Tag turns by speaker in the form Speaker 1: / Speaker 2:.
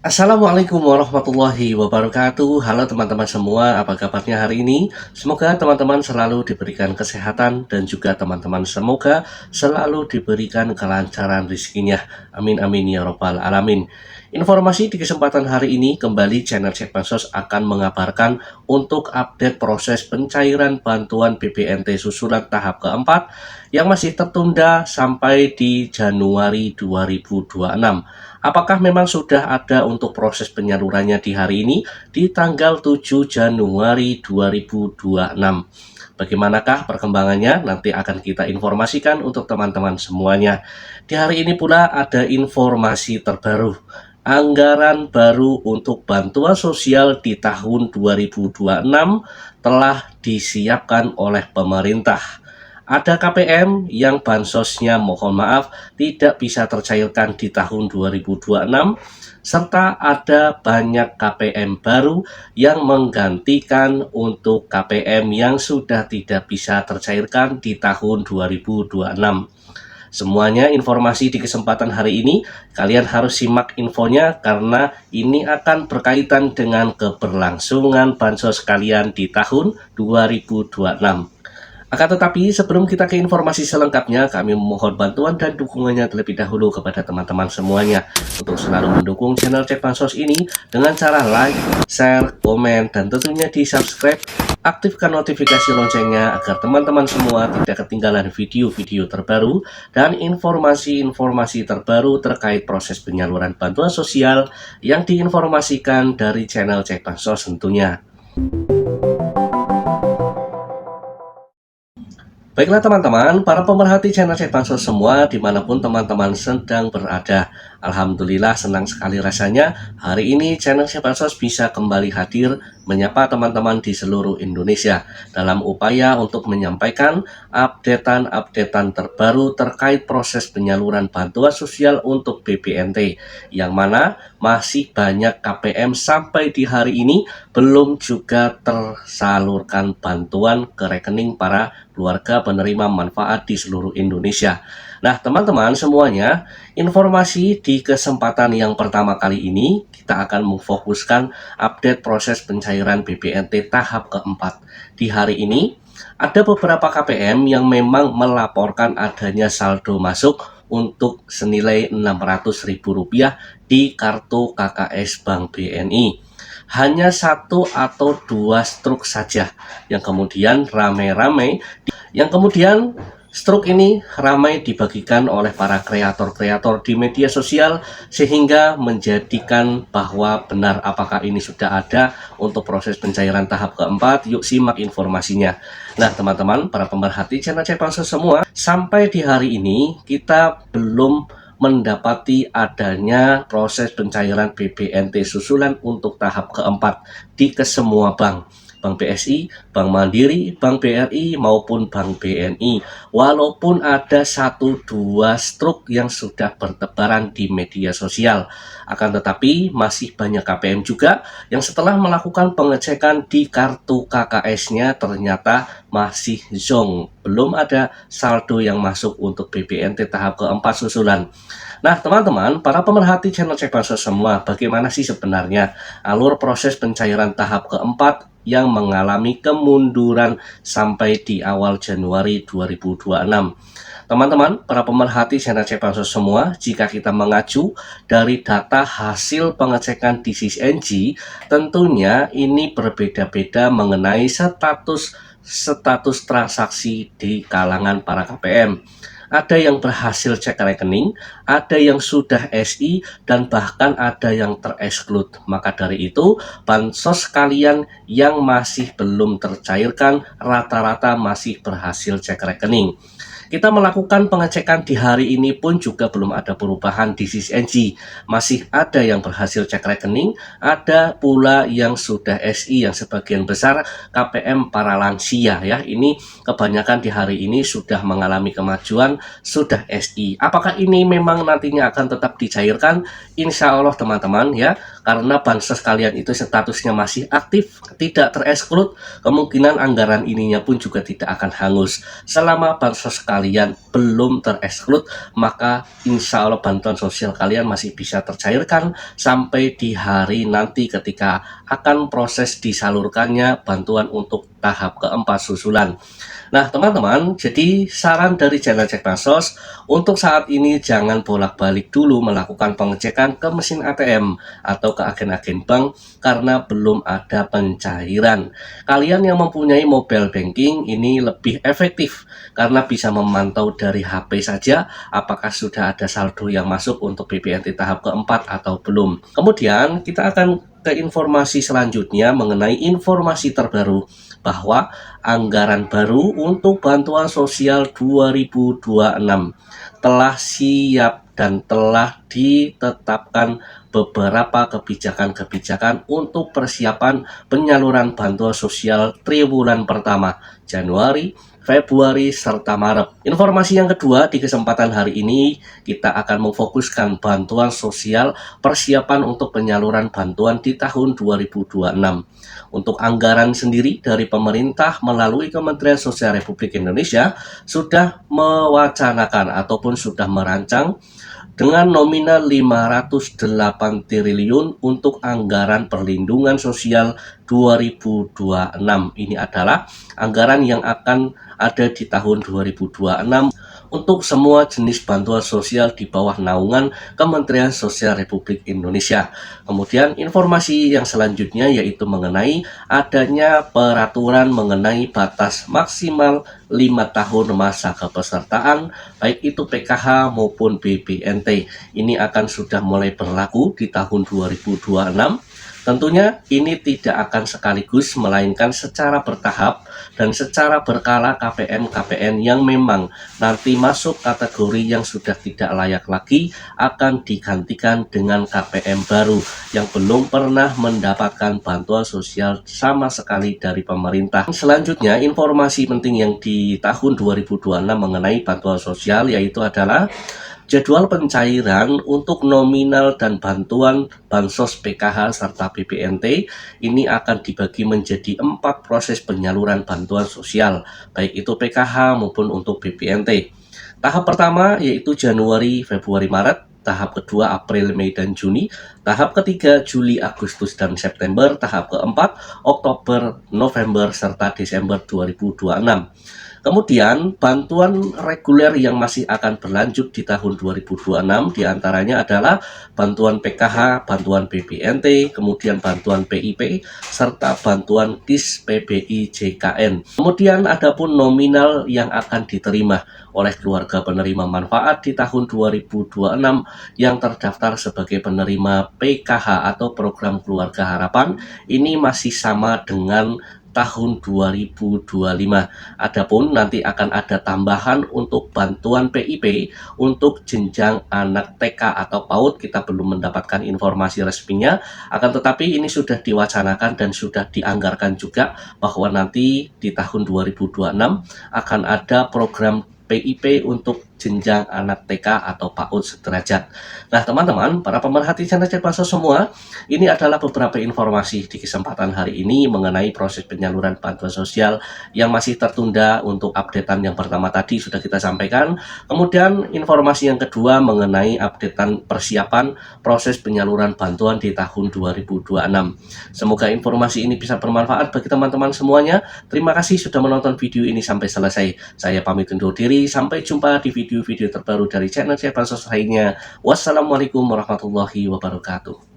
Speaker 1: Assalamualaikum warahmatullahi wabarakatuh. Halo teman-teman semua, apa kabarnya hari ini? Semoga teman-teman selalu diberikan kesehatan dan juga teman-teman semoga selalu diberikan kelancaran rezekinya. Amin amin ya robbal alamin. Informasi di kesempatan hari ini kembali channel Cek Bansos akan mengabarkan untuk update proses pencairan bantuan BPNT susulan tahap keempat yang masih tertunda sampai di Januari 2026. Apakah memang sudah ada untuk proses penyalurannya di hari ini di tanggal 7 Januari 2026? Bagaimanakah perkembangannya? Nanti akan kita informasikan untuk teman-teman semuanya. Di hari ini pula ada informasi terbaru. Anggaran baru untuk bantuan sosial di tahun 2026 telah disiapkan oleh pemerintah. Ada KPM yang bansosnya mohon maaf tidak bisa tercairkan di tahun 2026, serta ada banyak KPM baru yang menggantikan untuk KPM yang sudah tidak bisa tercairkan di tahun 2026. Semuanya informasi di kesempatan hari ini, kalian harus simak infonya karena ini akan berkaitan dengan keberlangsungan bansos kalian di tahun 2026. Akan tetapi sebelum kita ke informasi selengkapnya, kami memohon bantuan dan dukungannya terlebih dahulu kepada teman-teman semuanya untuk selalu mendukung channel Cek Bansos ini dengan cara like, share, komen, dan tentunya di subscribe. Aktifkan notifikasi loncengnya agar teman-teman semua tidak ketinggalan video-video terbaru dan informasi-informasi terbaru terkait proses penyaluran bantuan sosial yang diinformasikan dari channel Cek Bansos tentunya. Baiklah teman-teman, para pemerhati channel Cek Bansos semua dimanapun teman-teman sedang berada. Alhamdulillah senang sekali rasanya hari ini channel Cek Bansos bisa kembali hadir menyapa teman-teman di seluruh Indonesia dalam upaya untuk menyampaikan updatean terbaru terkait proses penyaluran bantuan sosial untuk BPNT yang mana masih banyak KPM sampai di hari ini belum juga tersalurkan bantuan ke rekening para keluarga penerima manfaat di seluruh Indonesia. Nah, teman-teman semuanya, informasi di kesempatan yang pertama kali ini kita akan memfokuskan update proses pencairan BPNT tahap keempat. Di hari ini ada beberapa KPM yang memang melaporkan adanya saldo masuk untuk senilai Rp600.000 di kartu KKS Bank BNI. Hanya satu atau dua struk saja yang kemudian struk ini ramai dibagikan oleh para kreator-kreator di media sosial sehingga menjadikan bahwa benar apakah ini sudah ada untuk proses pencairan tahap keempat. Yuk simak informasinya. Nah teman-teman, para pemerhati channel Cek Bansos semua, sampai di hari ini kita belum mendapati adanya proses pencairan BPNT susulan untuk tahap keempat di kesemua bank. Bank BSI, Bank Mandiri, Bank BRI maupun Bank BNI. Walaupun ada 1-2 struk yang sudah bertebaran di media sosial, akan tetapi masih banyak KPM juga yang setelah melakukan pengecekan di kartu KKS-nya ternyata masih zonk, belum ada saldo yang masuk untuk BPNT tahap keempat susulan. Nah teman-teman, para pemerhati channel Cek Bansos semua, bagaimana sih sebenarnya alur proses pencairan tahap keempat yang mengalami kemunduran sampai di awal Januari 2026? Teman-teman, para pemerhati channel Cek Bansos semua, jika kita mengacu dari data hasil pengecekan di SysNG, tentunya ini berbeda-beda mengenai status transaksi di kalangan para KPM. Ada yang berhasil cek rekening, ada yang sudah SI, dan bahkan ada yang tereksklud. Maka dari itu, bansos kalian yang masih belum tercairkan rata-rata masih berhasil cek rekening. Kita melakukan pengecekan di hari ini pun juga belum ada perubahan di SysNG. Masih ada yang berhasil cek rekening, ada pula yang sudah SI yang sebagian besar KPM para lansia ya. Ini kebanyakan di hari ini sudah mengalami kemajuan, sudah SI. Apakah ini memang nantinya akan tetap dicairkan? Insya Allah teman-teman ya, karena bansos kalian itu statusnya masih aktif, tidak tereksklud, kemungkinan anggaran ininya pun juga tidak akan hangus selama bansos kalian kalian belum tereksklud, maka insya Allah bantuan sosial kalian masih bisa tercairkan sampai di hari nanti ketika akan proses disalurkannya bantuan untuk tahap keempat susulan. Nah teman-teman, jadi saran dari channel Cek Bansos, untuk saat ini jangan bolak-balik dulu melakukan pengecekan ke mesin ATM atau ke agen-agen bank karena belum ada pencairan. Kalian yang mempunyai mobile banking ini lebih efektif karena bisa memantau dari HP saja apakah sudah ada saldo yang masuk untuk BPNT tahap keempat atau belum. Kemudian kita akan ke informasi selanjutnya mengenai informasi terbaru bahwa anggaran baru untuk bantuan sosial 2026 telah siap dan telah ditetapkan beberapa kebijakan-kebijakan untuk persiapan penyaluran bantuan sosial triwulan pertama Januari, Februari, serta Maret. Informasi yang kedua, di kesempatan hari ini kita akan memfokuskan bantuan sosial persiapan untuk penyaluran bantuan di tahun 2026. Untuk anggaran sendiri dari pemerintah melalui Kementerian Sosial Republik Indonesia sudah mewacanakan ataupun sudah merancang dengan nominal 508 triliun untuk anggaran perlindungan sosial 2026. Ini adalah anggaran yang akan ada di tahun 2026 untuk semua jenis bantuan sosial di bawah naungan Kementerian Sosial Republik Indonesia. Kemudian informasi yang selanjutnya yaitu mengenai adanya peraturan mengenai batas maksimal 5 tahun masa kepesertaan baik itu PKH maupun BPNT. Ini akan sudah mulai berlaku di tahun 2026. Tentunya ini tidak akan sekaligus melainkan secara bertahap dan secara berkala KPN-KPN yang memang nanti masuk kategori yang sudah tidak layak lagi akan digantikan dengan KPM baru yang belum pernah mendapatkan bantuan sosial sama sekali dari pemerintah. Selanjutnya informasi penting yang di tahun 2026 mengenai bantuan sosial yaitu adalah jadwal pencairan untuk nominal dan bantuan bansos PKH serta BPNT ini akan dibagi menjadi 4 proses penyaluran bantuan sosial, baik itu PKH maupun untuk BPNT. Tahap pertama yaitu Januari, Februari, Maret. Tahap kedua April, Mei, dan Juni. Tahap ketiga Juli, Agustus, dan September. Tahap keempat Oktober, November, serta Desember 2026. Kemudian bantuan reguler yang masih akan berlanjut di tahun 2026 diantaranya adalah bantuan PKH, bantuan BPNT, kemudian bantuan PIP, serta bantuan KIS PBI JKN. Kemudian adapun nominal yang akan diterima oleh keluarga penerima manfaat di tahun 2026 yang terdaftar sebagai penerima PKH atau Program Keluarga Harapan ini masih sama dengan tahun 2025. Adapun nanti akan ada tambahan untuk bantuan PIP untuk jenjang anak TK atau PAUD, kita belum mendapatkan informasi resminya, akan tetapi ini sudah diwacanakan dan sudah dianggarkan juga bahwa nanti di tahun 2026 akan ada program PIP untuk jenjang anak TK atau PAUD sederajat. Nah teman-teman, para pemerhati channel Cek Bansos semua, ini adalah beberapa informasi di kesempatan hari ini mengenai proses penyaluran bantuan sosial yang masih tertunda. Untuk updatean yang pertama tadi sudah kita sampaikan. Kemudian informasi yang kedua mengenai updatean persiapan proses penyaluran bantuan di tahun 2026. Semoga informasi ini bisa bermanfaat bagi teman-teman semuanya. Terima kasih sudah menonton video ini sampai selesai. Saya pamit undur diri, sampai jumpa di video terbaru dari channel Cek Bansos lainnya. Wassalamualaikum warahmatullahi wabarakatuh.